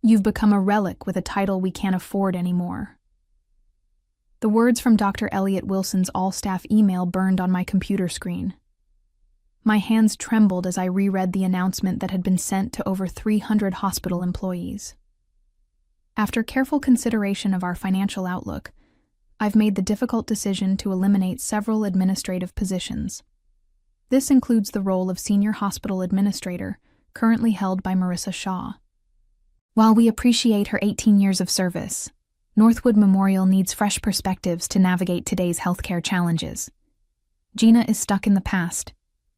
You've become a relic with a title we can't afford anymore." The words from Dr. Elliot Wilson's all-staff email burned on my computer screen. My hands trembled as I reread the announcement that had been sent to over 300 hospital employees. After careful consideration of our financial outlook, I've made the difficult decision to eliminate several administrative positions. This includes the role of Senior Hospital Administrator, currently held by Marissa Shaw. While we appreciate her 18 years of service, Northwood Memorial needs fresh perspectives to navigate today's healthcare challenges. Gina is stuck in the past,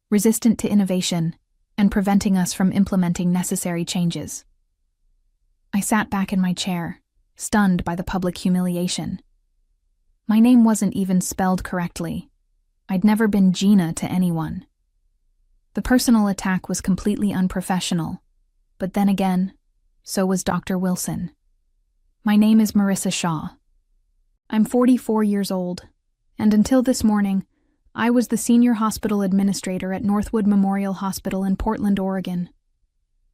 resistant to innovation, and preventing us from implementing necessary changes. I sat back in my chair, stunned by the public humiliation. My name wasn't even spelled correctly. I'd never been Gina to anyone. The personal attack was completely unprofessional, but then again, so was Dr. Wilson. My name is Marissa Shaw. I'm 44 years old, and until this morning, I was the Senior Hospital Administrator at Northwood Memorial Hospital in Portland, Oregon.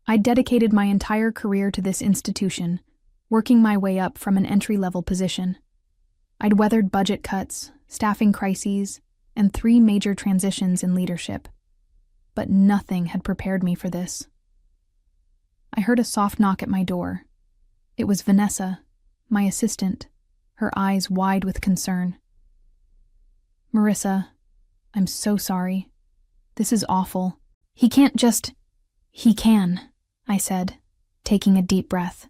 I'd dedicated my entire career to this institution, working my way up from an entry-level position. I'd weathered budget cuts, staffing crises, and 3 major transitions in leadership. But nothing had prepared me for this. I heard a soft knock at my door. It was Vanessa, my assistant, her eyes wide with concern. "Marissa, I'm so sorry. This is awful. He can't just—" "He can," I said, taking a deep breath.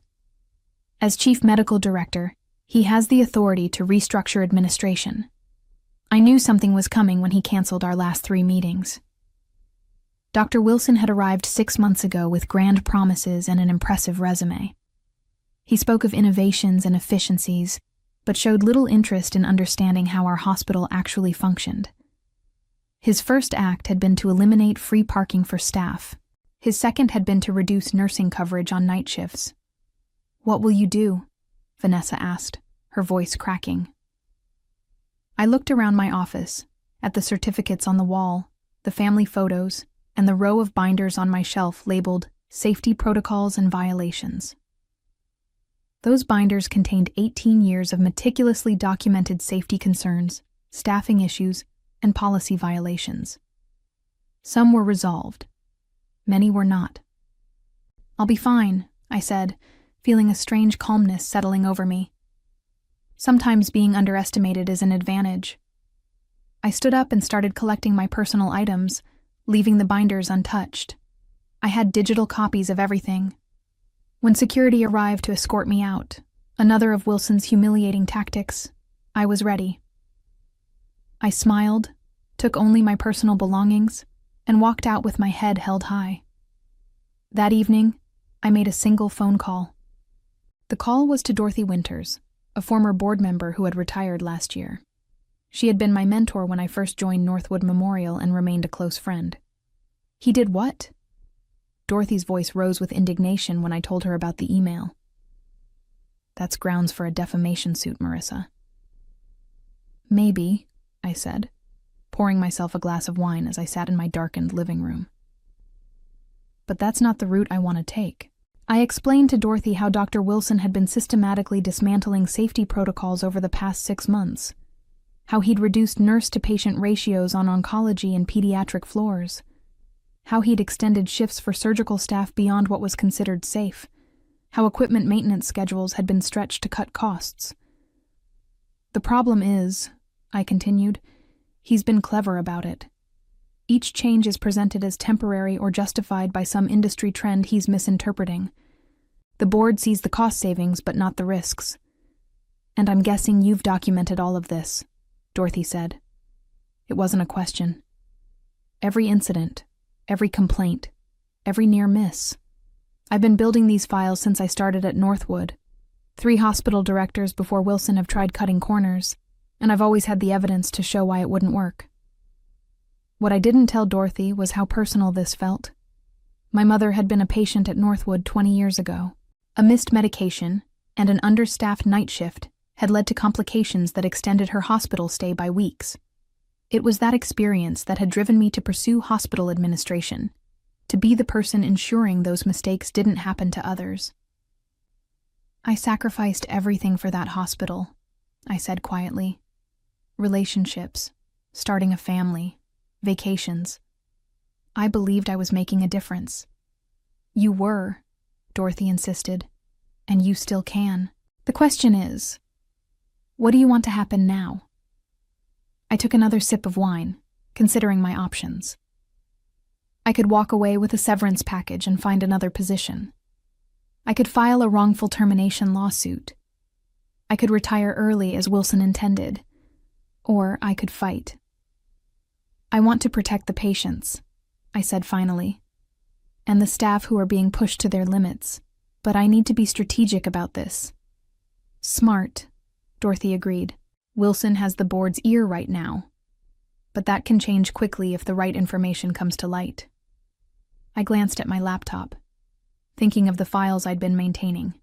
"As Chief Medical Director, he has the authority to restructure administration. I knew something was coming when he canceled our last 3 meetings." Dr. Wilson had arrived 6 months ago with grand promises and an impressive resume. He spoke of innovations and efficiencies, but showed little interest in understanding how our hospital actually functioned. His first act had been to eliminate free parking for staff. His second had been to reduce nursing coverage on night shifts. "What will you do?" Vanessa asked, her voice cracking. I looked around my office, at the certificates on the wall, the family photos, and the row of binders on my shelf labeled Safety Protocols and Violations. Those binders contained 18 years of meticulously documented safety concerns, staffing issues, and policy violations. Some were resolved. Many were not. "I'll be fine," I said, feeling a strange calmness settling over me. Sometimes being underestimated is an advantage. I stood up and started collecting my personal items, leaving the binders untouched. I had digital copies of everything. When security arrived to escort me out, another of Wilson's humiliating tactics, I was ready. I smiled, took only my personal belongings, and walked out with my head held high. That evening, I made a single phone call. The call was to Dorothy Winters, a former board member who had retired last year. She had been my mentor when I first joined Northwood Memorial and remained a close friend. "He did what?" Dorothy's voice rose with indignation when I told her about the email. "That's grounds for a defamation suit, Marissa." "Maybe," I said, pouring myself a glass of wine as I sat in my darkened living room. "But that's not the route I want to take." I explained to Dorothy how Dr. Wilson had been systematically dismantling safety protocols over the past 6 months, how he'd reduced nurse-to-patient ratios on oncology and pediatric floors, how he'd extended shifts for surgical staff beyond what was considered safe, how equipment maintenance schedules had been stretched to cut costs. "The problem is," I continued, "he's been clever about it. Each change is presented as temporary or justified by some industry trend he's misinterpreting. The board sees the cost savings but not the risks. And I'm guessing you've documented all of this," Dorothy said. It wasn't a question. Every incident, every complaint, every near miss. I've been building these files since I started at Northwood. 3 hospital directors before Wilson have tried cutting corners, and I've always had the evidence to show why it wouldn't work. What I didn't tell Dorothy was how personal this felt. My mother had been a patient at Northwood 20 years ago. A missed medication and an understaffed night shift had led to complications that extended her hospital stay by weeks. It was that experience that had driven me to pursue hospital administration, to be the person ensuring those mistakes didn't happen to others. I sacrificed everything for that hospital, I said quietly. Relationships, starting a family, vacations. I believed I was making a difference. You were, Dorothy insisted, and you still can. The question is, what do you want to happen now? I took another sip of wine, considering my options. I could walk away with a severance package and find another position. I could file a wrongful termination lawsuit. I could retire early as Wilson intended, or I could fight. I want to protect the patients, I said finally, and the staff who are being pushed to their limits, but I need to be strategic about this. Smart, Dorothy agreed. Wilson has the board's ear right now, but that can change quickly if the right information comes to light. I glanced at my laptop, thinking of the files I'd been maintaining.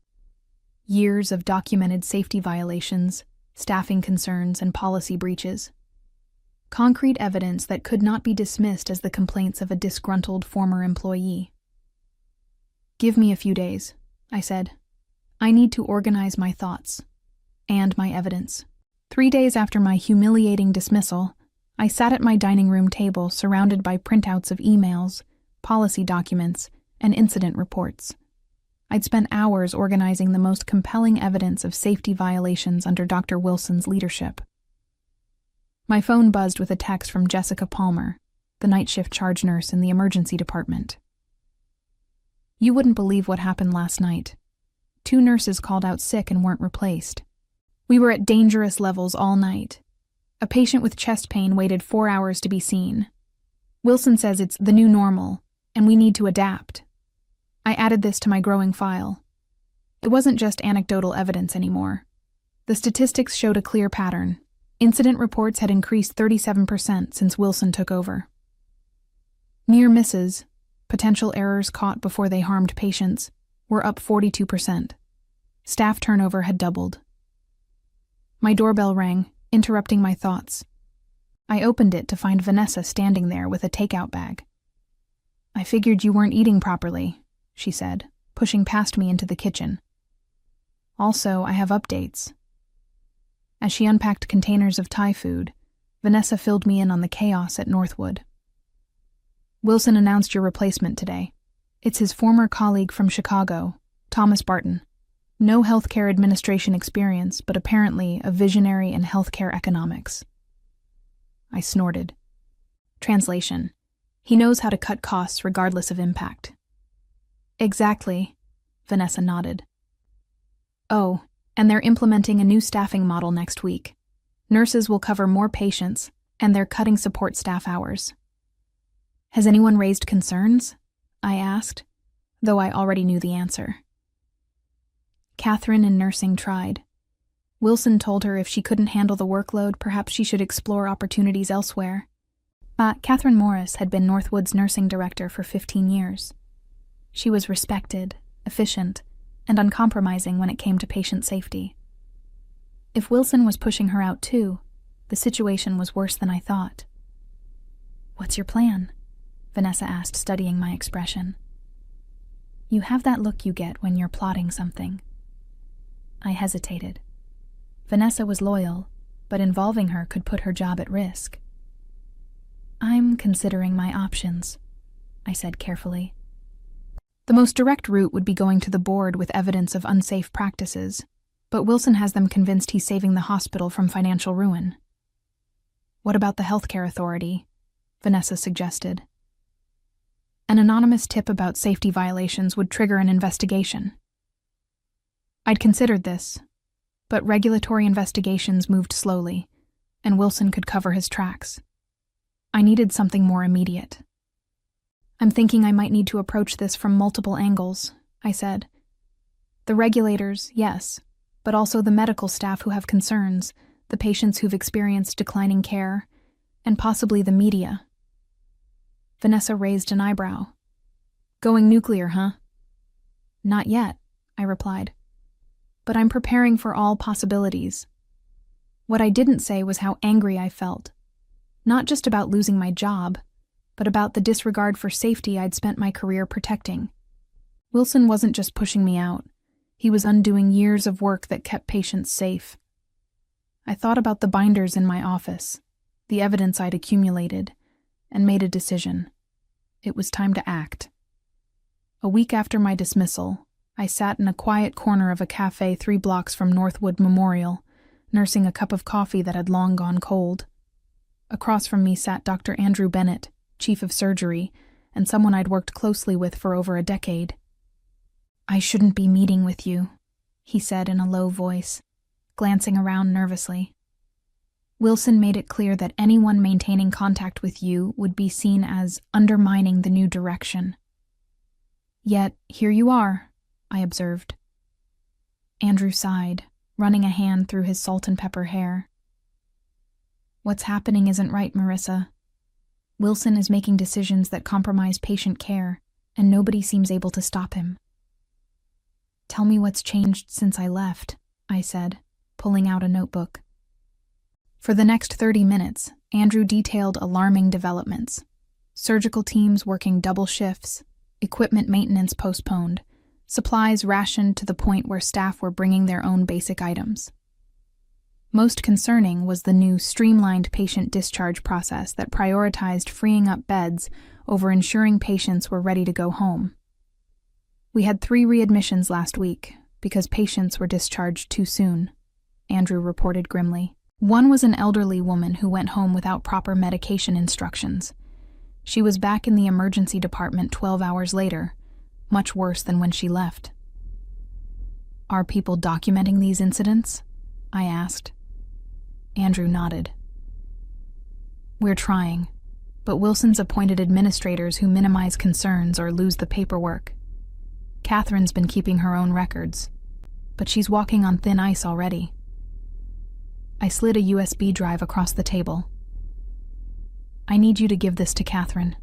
Years of documented safety violations, staffing concerns, and policy breaches. Concrete evidence that could not be dismissed as the complaints of a disgruntled former employee. Give me a few days, I said. I need to organize my thoughts and my evidence. 3 days after my humiliating dismissal, I sat at my dining room table surrounded by printouts of emails, policy documents, and incident reports. I'd spent hours organizing the most compelling evidence of safety violations under Dr. Wilson's leadership. My phone buzzed with a text from Jessica Palmer, the night shift charge nurse in the emergency department. You wouldn't believe what happened last night. 2 nurses called out sick and weren't replaced. We were at dangerous levels all night. A patient with chest pain waited 4 hours to be seen. Wilson says it's the new normal, and we need to adapt. I added this to my growing file. It wasn't just anecdotal evidence anymore. The statistics showed a clear pattern. Incident reports had increased 37% since Wilson took over. Near misses, potential errors caught before they harmed patients, were up 42%. Staff turnover had doubled. My doorbell rang, interrupting my thoughts. I opened it to find Vanessa standing there with a takeout bag. I figured you weren't eating properly, she said, pushing past me into the kitchen. Also, I have updates. As she unpacked containers of Thai food, Vanessa filled me in on the chaos at Northwood. Wilson announced your replacement today. It's his former colleague from Chicago, Thomas Barton. No healthcare administration experience, but apparently a visionary in healthcare economics. I snorted. Translation: he knows how to cut costs regardless of impact. Exactly, Vanessa nodded. Oh, and they're implementing a new staffing model next week. Nurses will cover more patients, and they're cutting support staff hours. Has anyone raised concerns? I asked, though I already knew the answer. Catherine in nursing tried. Wilson told her if she couldn't handle the workload, perhaps she should explore opportunities elsewhere. Catherine Morris had been Northwood's nursing director for 15 years. She was respected, efficient, and uncompromising when it came to patient safety. If Wilson was pushing her out too, the situation was worse than I thought. What's your plan? Vanessa asked, studying my expression. You have that look you get when you're plotting something. I hesitated. Vanessa was loyal, but involving her could put her job at risk. I'm considering my options, I said carefully. The most direct route would be going to the board with evidence of unsafe practices, but Wilson has them convinced he's saving the hospital from financial ruin. What about the healthcare authority? Vanessa suggested. An anonymous tip about safety violations would trigger an investigation. I'd considered this, but regulatory investigations moved slowly, and Wilson could cover his tracks. I needed something more immediate. I'm thinking I might need to approach this from multiple angles, I said. The regulators, yes, but also the medical staff who have concerns, the patients who've experienced declining care, and possibly the media. Vanessa raised an eyebrow. Going nuclear, huh? Not yet, I replied. But I'm preparing for all possibilities. What I didn't say was how angry I felt. Not just about losing my job, but about the disregard for safety I'd spent my career protecting. Wilson wasn't just pushing me out. He was undoing years of work that kept patients safe. I thought about the binders in my office, the evidence I'd accumulated, and made a decision. It was time to act. A week after my dismissal, I sat in a quiet corner of a cafe 3 blocks from Northwood Memorial, nursing a cup of coffee that had long gone cold. Across from me sat Dr. Andrew Bennett, chief of surgery, and someone I'd worked closely with for over a decade. "I shouldn't be meeting with you," he said in a low voice, glancing around nervously. "Wilson made it clear that anyone maintaining contact with you would be seen as undermining the new direction." "Yet, here you are," I observed. Andrew sighed, running a hand through his salt and pepper hair. "What's happening isn't right, Marissa. Wilson is making decisions that compromise patient care, and nobody seems able to stop him." "Tell me what's changed since I left," I said, pulling out a notebook. For the next 30 minutes, Andrew detailed alarming developments. Surgical teams working double shifts, equipment maintenance postponed, supplies rationed to the point where staff were bringing their own basic items. Most concerning was the new streamlined patient discharge process that prioritized freeing up beds over ensuring patients were ready to go home. "We had 3 readmissions last week because patients were discharged too soon," Andrew reported grimly. "One was an elderly woman who went home without proper medication instructions. She was back in the emergency department 12 hours later, much worse than when she left." "Are people documenting these incidents?" I asked. Andrew nodded. "We're trying, but Wilson's appointed administrators who minimize concerns or lose the paperwork. Catherine's been keeping her own records, but she's walking on thin ice already." I slid a USB drive across the table. "I need you to give this to Catherine.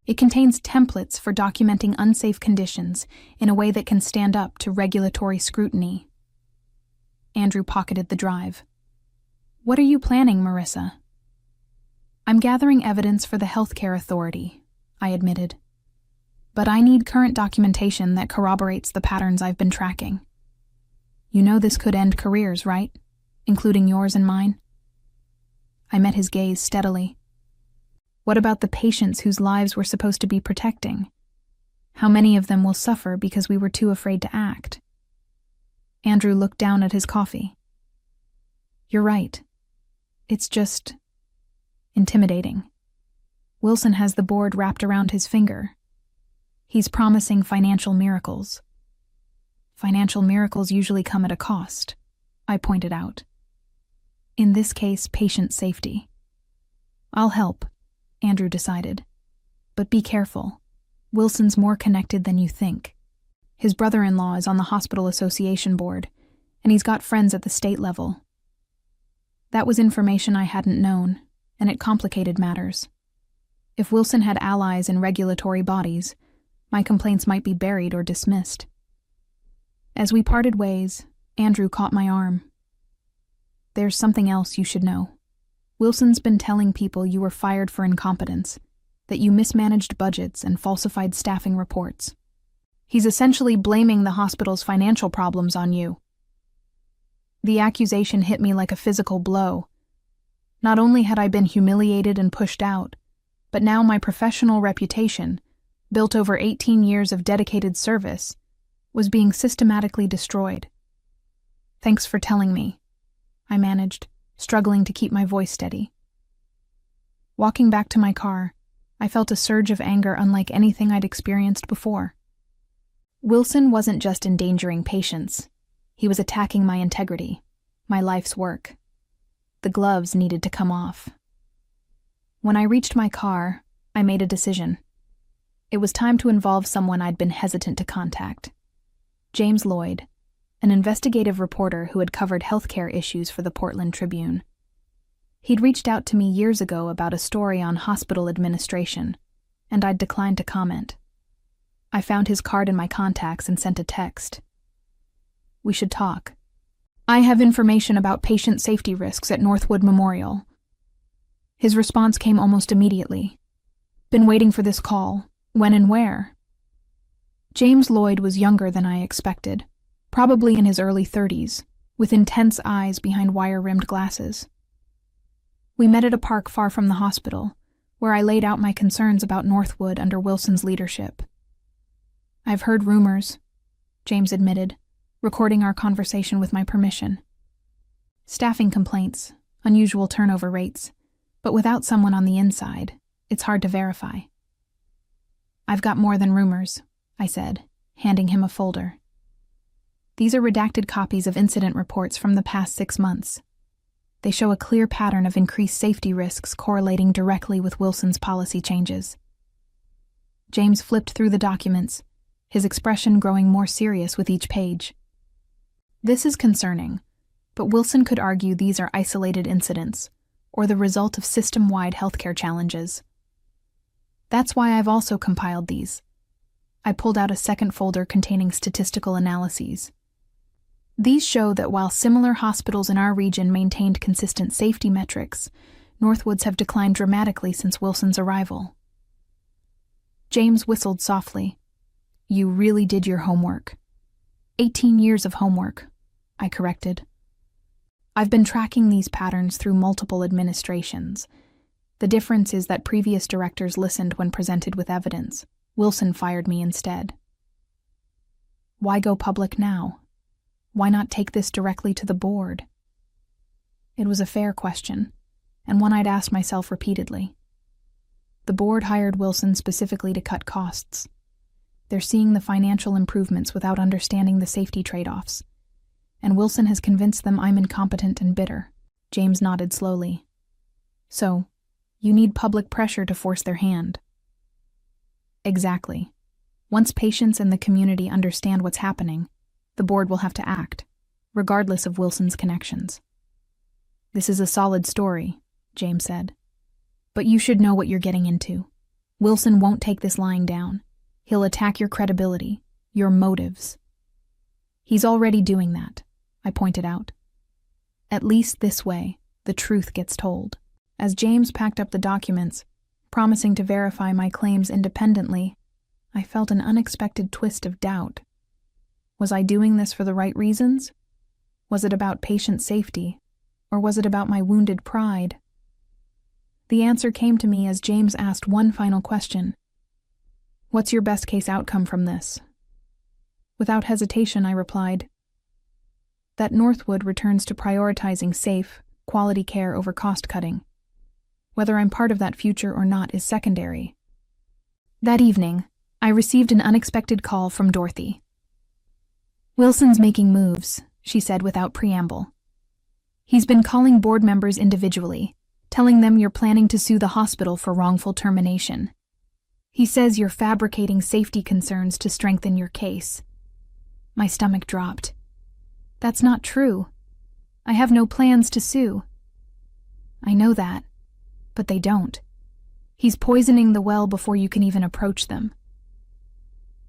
It contains templates for documenting unsafe conditions in a way that can stand up to regulatory scrutiny." Andrew pocketed the drive. "What are you planning, Marissa?" "I'm gathering evidence for the healthcare authority," I admitted. "But I need current documentation that corroborates the patterns I've been tracking. You know this could end careers, right? Including yours and mine?" I met his gaze steadily. "What about the patients whose lives we're supposed to be protecting? How many of them will suffer because we were too afraid to act?" Andrew looked down at his coffee. "You're right. It's just intimidating. Wilson has the board wrapped around his finger. He's promising financial miracles. Financial miracles usually come at a cost," I pointed out. "In this case, patient safety." "I'll help," Andrew decided. "But be careful. Wilson's more connected than you think. His brother-in-law is on the hospital association board, and he's got friends at the state level." That was information I hadn't known, and it complicated matters. If Wilson had allies in regulatory bodies, my complaints might be buried or dismissed. As we parted ways, Andrew caught my arm. "There's something else you should know. Wilson's been telling people you were fired for incompetence, that you mismanaged budgets and falsified staffing reports. He's essentially blaming the hospital's financial problems on you." The accusation hit me like a physical blow. Not only had I been humiliated and pushed out, but now my professional reputation, built over 18 years of dedicated service, was being systematically destroyed. "Thanks for telling me," I managed, struggling to keep my voice steady. Walking back to my car, I felt a surge of anger unlike anything I'd experienced before. Wilson wasn't just endangering patients. He was attacking my integrity, my life's work. The gloves needed to come off. When I reached my car, I made a decision. It was time to involve someone I'd been hesitant to contact. James Lloyd, an investigative reporter who had covered healthcare issues for the Portland Tribune. He'd reached out to me years ago about a story on hospital administration, and I'd declined to comment. I found his card in my contacts and sent a text. "We should talk. I have information about patient safety risks at Northwood Memorial." His response came almost immediately. "Been waiting for this call. When and where?" James Lloyd was younger than I expected, probably in his early 30s, with intense eyes behind wire-rimmed glasses. We met at a park far from the hospital, where I laid out my concerns about Northwood under Wilson's leadership. "I've heard rumors," James admitted, recording our conversation with my permission. "Staffing complaints, unusual turnover rates, but without someone on the inside, it's hard to verify." "I've got more than rumors," I said, handing him a folder. "These are redacted copies of incident reports from the past 6 months. They show a clear pattern of increased safety risks correlating directly with Wilson's policy changes." James flipped through the documents, his expression growing more serious with each page. "This is concerning, but Wilson could argue these are isolated incidents, or the result of system-wide healthcare challenges. That's why I've also compiled these." I pulled out a second folder containing statistical analyses. "These show that while similar hospitals in our region maintained consistent safety metrics, Northwood's have declined dramatically since Wilson's arrival." James whistled softly. "You really did your homework." 18 years of homework," I corrected. "I've been tracking these patterns through multiple administrations. The difference is that previous directors listened when presented with evidence. Wilson fired me instead." "Why go public now? Why not take this directly to the board?" It was a fair question, and one I'd asked myself repeatedly. The board hired Wilson specifically to cut costs. They're seeing the financial improvements without understanding the safety trade-offs, and Wilson has convinced them I'm incompetent and bitter. James nodded slowly. "So, you need public pressure to force their hand." "Exactly. Once patients and the community understand what's happening, the board will have to act, regardless of Wilson's connections." "This is a solid story," James said. "But you should know what you're getting into. Wilson won't take this lying down. He'll attack your credibility, your motives." "He's already doing that," I pointed out. "At least this way, the truth gets told." As James packed up the documents, promising to verify my claims independently, I felt an unexpected twist of doubt. Was I doing this for the right reasons? Was it about patient safety, or was it about my wounded pride? The answer came to me as James asked one final question. "What's your best-case outcome from this?" Without hesitation, I replied, "That Northwood returns to prioritizing safe, quality care over cost-cutting. Whether I'm part of that future or not is secondary." That evening, I received an unexpected call from Dorothy. "Wilson's making moves," she said without preamble. "He's been calling board members individually, telling them you're planning to sue the hospital for wrongful termination. He says you're fabricating safety concerns to strengthen your case." My stomach dropped. "That's not true. I have no plans to sue." "I know that, but they don't. He's poisoning the well before you can even approach them."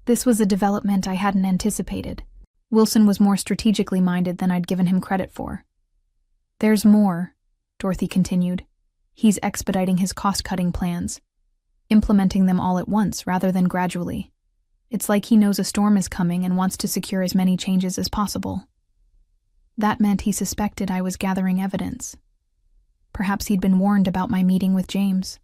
This was a development I hadn't anticipated. Wilson was more strategically minded than I'd given him credit for. "There's more," Dorothy continued. "He's expediting his cost-cutting plans, implementing them all at once rather than gradually. It's like he knows a storm is coming and wants to secure as many changes as possible." That meant he suspected I was gathering evidence. Perhaps he'd been warned about my meeting with James.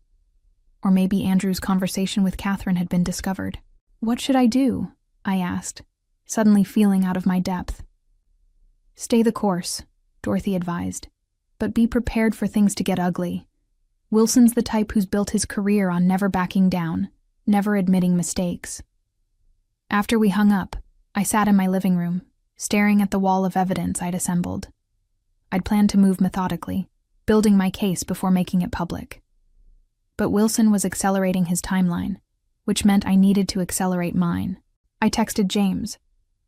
Or maybe Andrew's conversation with Catherine had been discovered. "What should I do?" I asked, suddenly feeling out of my depth. "Stay the course," Dorothy advised, "but be prepared for things to get ugly. Wilson's the type who's built his career on never backing down, never admitting mistakes." After we hung up, I sat in my living room, staring at the wall of evidence I'd assembled. I'd planned to move methodically, building my case before making it public. But Wilson was accelerating his timeline, which meant I needed to accelerate mine. I texted James,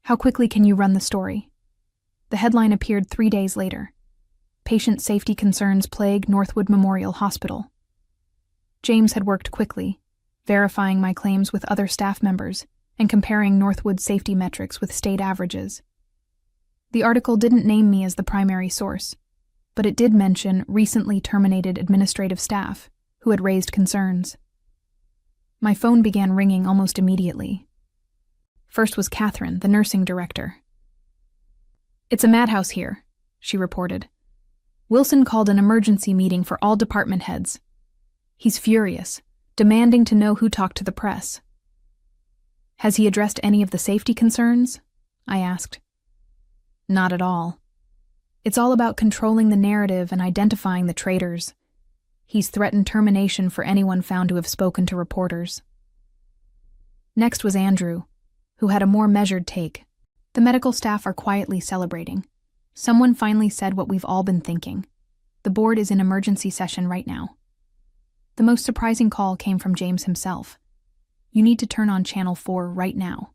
"How quickly can you run the story?" The headline appeared 3 days later. "Patient safety concerns plague Northwood Memorial Hospital." James had worked quickly, verifying my claims with other staff members and comparing Northwood's safety metrics with state averages. The article didn't name me as the primary source, but it did mention recently terminated administrative staff who had raised concerns. My phone began ringing almost immediately. First was Catherine, the nursing director. "It's a madhouse here," she reported. "Wilson called an emergency meeting for all department heads. He's furious, demanding to know who talked to the press." "Has he addressed any of the safety concerns?" I asked. "Not at all. It's all about controlling the narrative and identifying the traitors. He's threatened termination for anyone found to have spoken to reporters." Next was Andrew, who had a more measured take. "The medical staff are quietly celebrating. Someone finally said what we've all been thinking. The board is in emergency session right now." The most surprising call came from James himself. "You need to turn on Channel 4 right now."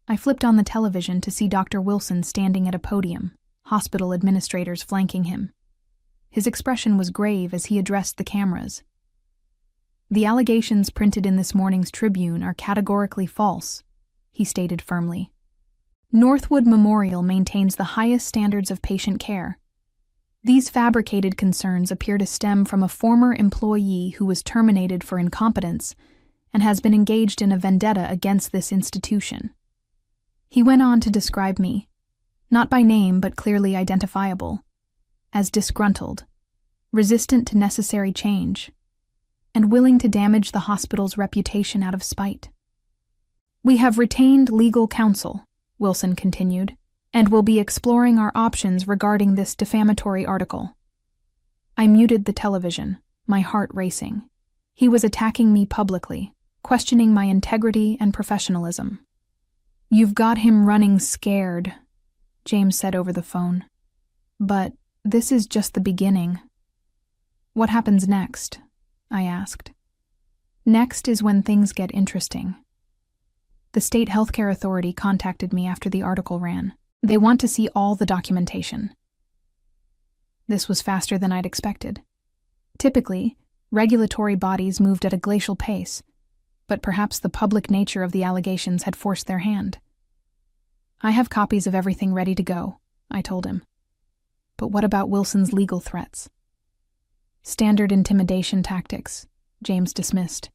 I flipped on the television to see Dr. Wilson standing at a podium, hospital administrators flanking him. His expression was grave as he addressed the cameras. "The allegations printed in this morning's Tribune are categorically false," he stated firmly. "Northwood Memorial maintains the highest standards of patient care. These fabricated concerns appear to stem from a former employee who was terminated for incompetence and has been engaged in a vendetta against this institution." He went on to describe me, not by name but clearly identifiable, as disgruntled, resistant to necessary change, and willing to damage the hospital's reputation out of spite. "We have retained legal counsel," Wilson continued, "and will be exploring our options regarding this defamatory article." I muted the television, my heart racing. He was attacking me publicly, questioning my integrity and professionalism. "You've got him running scared," James said over the phone. "But this is just the beginning." "What happens next?" I asked. "Next is when things get interesting. The state healthcare authority contacted me after the article ran. They want to see all the documentation." This was faster than I'd expected. Typically, regulatory bodies moved at a glacial pace, but perhaps the public nature of the allegations had forced their hand. "I have copies of everything ready to go," I told him. "But what about Wilson's legal threats?" "Standard intimidation tactics," James dismissed.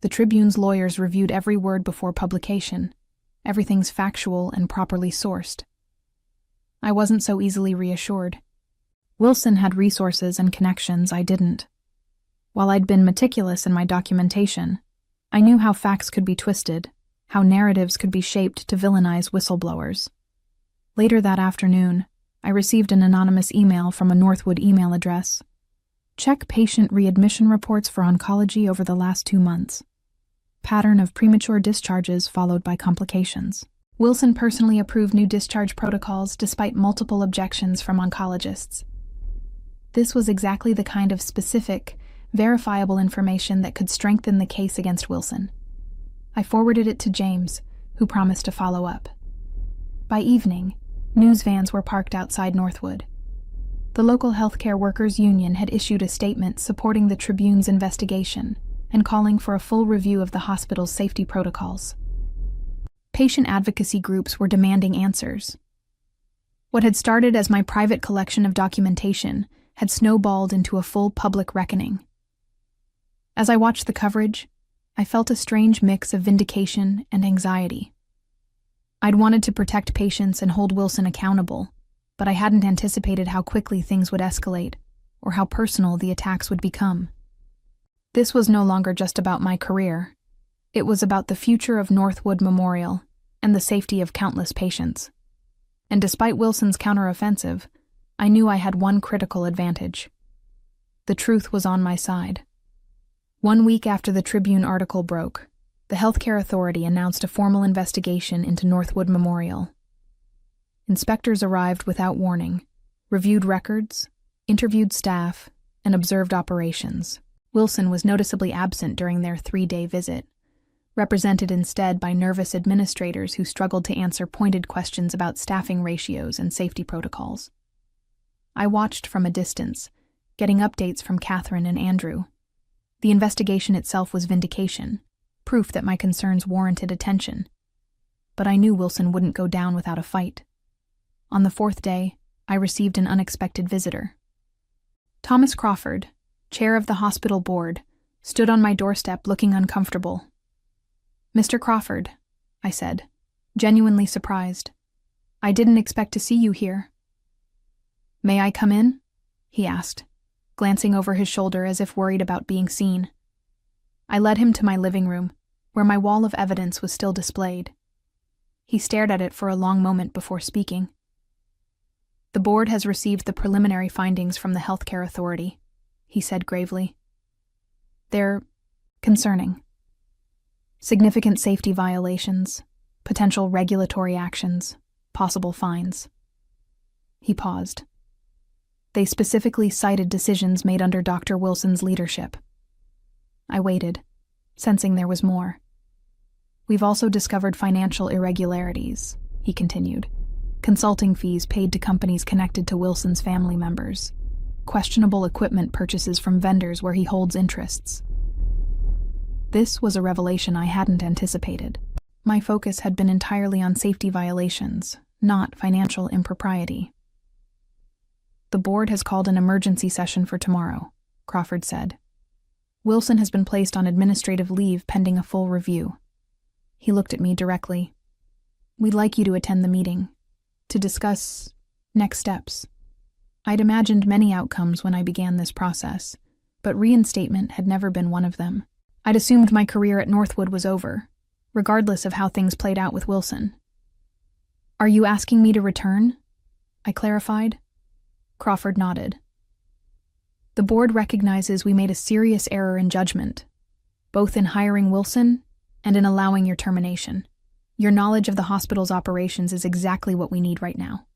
"The Tribune's lawyers reviewed every word before publication. Everything's factual and properly sourced." I wasn't so easily reassured. Wilson had resources and connections I didn't. While I'd been meticulous in my documentation, I knew how facts could be twisted, how narratives could be shaped to villainize whistleblowers. Later that afternoon, I received an anonymous email from a Northwood email address. "Check patient readmission reports for oncology over the last 2 months. Pattern of premature discharges followed by complications. Wilson personally approved new discharge protocols despite multiple objections from oncologists." This was exactly the kind of specific, verifiable information that could strengthen the case against Wilson. I forwarded it to James, who promised to follow up. By evening, news vans were parked outside Northwood. The local healthcare workers' union had issued a statement supporting the Tribune's investigation and calling for a full review of the hospital's safety protocols. Patient advocacy groups were demanding answers. What had started as my private collection of documentation had snowballed into a full public reckoning. As I watched the coverage, I felt a strange mix of vindication and anxiety. I'd wanted to protect patients and hold Wilson accountable, but I hadn't anticipated how quickly things would escalate, or how personal the attacks would become. This was no longer just about my career. It was about the future of Northwood Memorial and the safety of countless patients. And despite Wilson's counteroffensive, I knew I had one critical advantage. The truth was on my side. 1 week after the Tribune article broke, the healthcare authority announced a formal investigation into Northwood Memorial. Inspectors arrived without warning, reviewed records, interviewed staff, and observed operations. Wilson was noticeably absent during their 3-day visit, represented instead by nervous administrators who struggled to answer pointed questions about staffing ratios and safety protocols. I watched from a distance, getting updates from Catherine and Andrew. The investigation itself was vindication, proof that my concerns warranted attention. But I knew Wilson wouldn't go down without a fight. On the 4th day, I received an unexpected visitor. Thomas Crawford, chair of the hospital board, stood on my doorstep looking uncomfortable. "Mr. Crawford," I said, genuinely surprised. I didn't expect to see you here." "May I come in?" he asked, glancing over his shoulder as if worried about being seen. I led him to my living room, where my wall of evidence was still displayed. He stared at it for a long moment before speaking. "The board has received the preliminary findings from the healthcare authority," he said gravely. "They're concerning. Significant safety violations, potential regulatory actions, possible fines." He paused. "They specifically cited decisions made under Dr. Wilson's leadership." I waited, sensing there was more. "We've also discovered financial irregularities," he continued. "Consulting fees paid to companies connected to Wilson's family members. Questionable equipment purchases from vendors where he holds interests." This was a revelation I hadn't anticipated. My focus had been entirely on safety violations, not financial impropriety. "The board has called an emergency session for tomorrow," Crawford said. "Wilson has been placed on administrative leave pending a full review." He looked at me directly. "We'd like you to attend the meeting, to discuss next steps." I'd imagined many outcomes when I began this process, but reinstatement had never been one of them. I'd assumed my career at Northwood was over, regardless of how things played out with Wilson. "Are you asking me to return?" I clarified. Crawford nodded. "The board recognizes we made a serious error in judgment, both in hiring Wilson and in allowing your termination. Your knowledge of the hospital's operations is exactly what we need right now."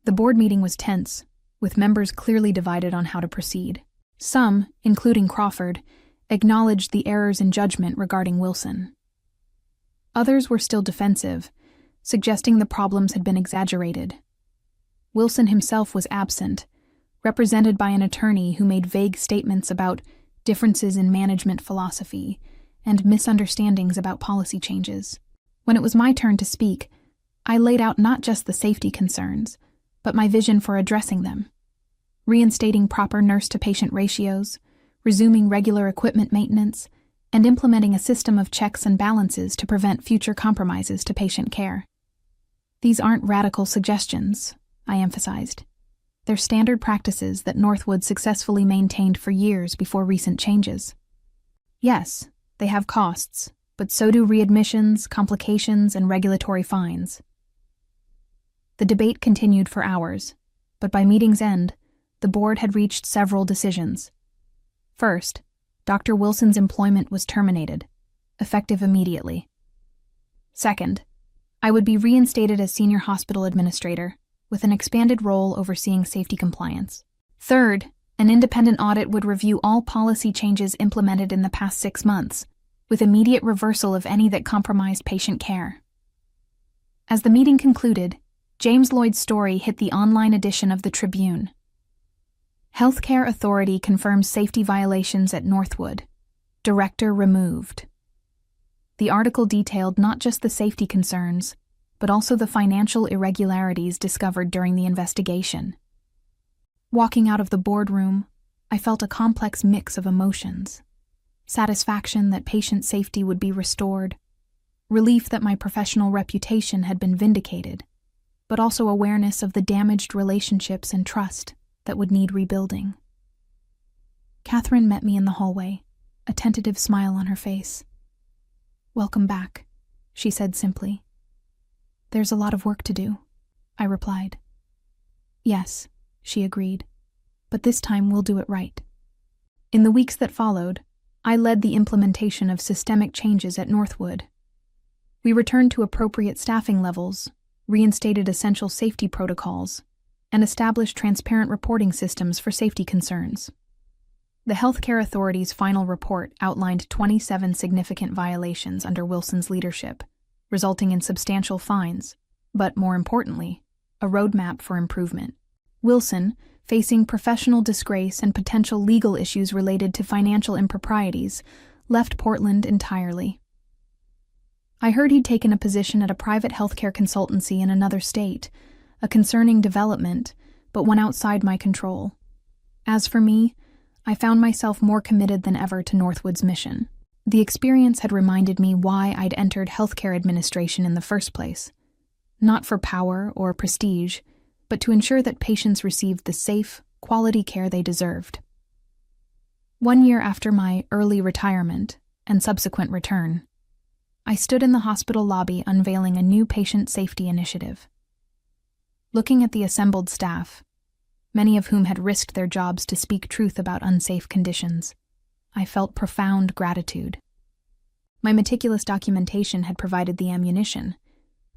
The board meeting was tense, with members clearly divided on how to proceed. Some, including Crawford, acknowledged the errors in judgment regarding Wilson. Others were still defensive, suggesting the problems had been exaggerated. Wilson himself was absent, represented by an attorney who made vague statements about differences in management philosophy and misunderstandings about policy changes. When it was my turn to speak, I laid out not just the safety concerns, but my vision for addressing them: reinstating proper nurse-to-patient ratios, resuming regular equipment maintenance, and implementing a system of checks and balances to prevent future compromises to patient care. "These aren't radical suggestions," I emphasized. "They're standard practices that Northwood successfully maintained for years before recent changes. Yes, they have costs, but so do readmissions, complications, and regulatory fines." The debate continued for hours, but by meeting's end, the board had reached several decisions. First, Dr. Wilson's employment was terminated, effective immediately. Second, I would be reinstated as senior hospital administrator, with an expanded role overseeing safety compliance. Third, an independent audit would review all policy changes implemented in the past 6 months, with immediate reversal of any that compromised patient care. As the meeting concluded, James Lloyd's story hit the online edition of the Tribune. Healthcare Authority confirms safety violations at Northwood. Director removed. The article detailed not just the safety concerns, but also the financial irregularities discovered during the investigation. Walking out of the boardroom, I felt a complex mix of emotions: satisfaction that patient safety would be restored, relief that my professional reputation had been vindicated, but also awareness of the damaged relationships and trust that would need rebuilding. Catherine met me in the hallway, a tentative smile on her face. "Welcome back," she said simply. "There's a lot of work to do," I replied. "Yes," she agreed, "but this time we'll do it right." In the weeks that followed, I led the implementation of systemic changes at Northwood. We returned to appropriate staffing levels, reinstated essential safety protocols, and established transparent reporting systems for safety concerns. The Healthcare Authority's final report outlined 27 significant violations under Wilson's leadership, resulting in substantial fines, but more importantly, a roadmap for improvement. Wilson, facing professional disgrace and potential legal issues related to financial improprieties, left Portland entirely. I heard he'd taken a position at a private healthcare consultancy in another state, a concerning development, but one outside my control. As for me, I found myself more committed than ever to Northwood's mission. The experience had reminded me why I'd entered healthcare administration in the first place: not for power or prestige, but to ensure that patients received the safe, quality care they deserved. 1 year after my early retirement and subsequent return, I stood in the hospital lobby unveiling a new patient safety initiative. Looking at the assembled staff, many of whom had risked their jobs to speak truth about unsafe conditions, I felt profound gratitude. My meticulous documentation had provided the ammunition,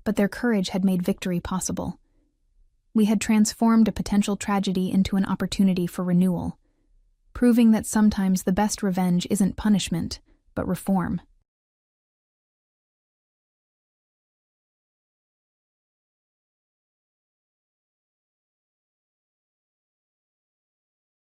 but their courage had made victory possible. We had transformed a potential tragedy into an opportunity for renewal, proving that sometimes the best revenge isn't punishment, but reform.